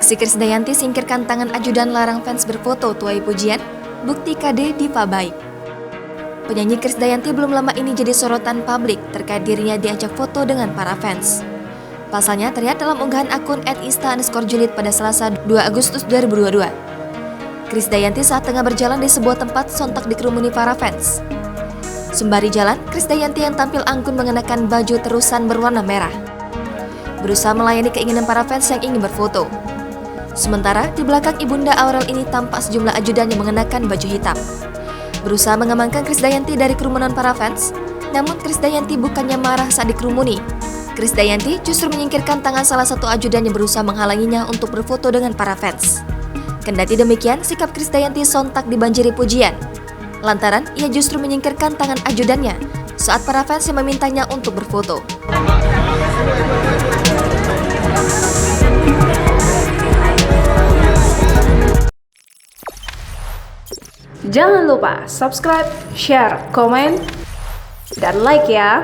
Aksi Krisdayanti singkirkan tangan ajudan larang fans berfoto tuai pujian, bukti KD Diva baik. Penyanyi Krisdayanti belum lama ini jadi sorotan publik terkait dirinya diajak foto dengan para fans. Pasalnya terlihat dalam unggahan akun @insta_julid pada Selasa 2 Agustus 2022. Krisdayanti saat tengah berjalan di sebuah tempat sontak dikerumuni para fans. Sembari jalan, Krisdayanti yang tampil anggun mengenakan baju terusan berwarna merah, berusaha melayani keinginan para fans yang ingin berfoto. Sementara di belakang ibunda Aurel ini tampak sejumlah ajudan yang mengenakan baju hitam, berusaha mengamankan Krisdayanti dari kerumunan para fans. Namun Krisdayanti bukannya marah saat dikerumuni. Krisdayanti justru menyingkirkan tangan salah satu ajudan yang berusaha menghalanginya untuk berfoto dengan para fans. Kendati demikian, sikap Krisdayanti sontak dibanjiri pujian, lantaran ia justru menyingkirkan tangan ajudannya saat para fans yang memintanya untuk berfoto. Jangan lupa subscribe, share, komen, dan like ya!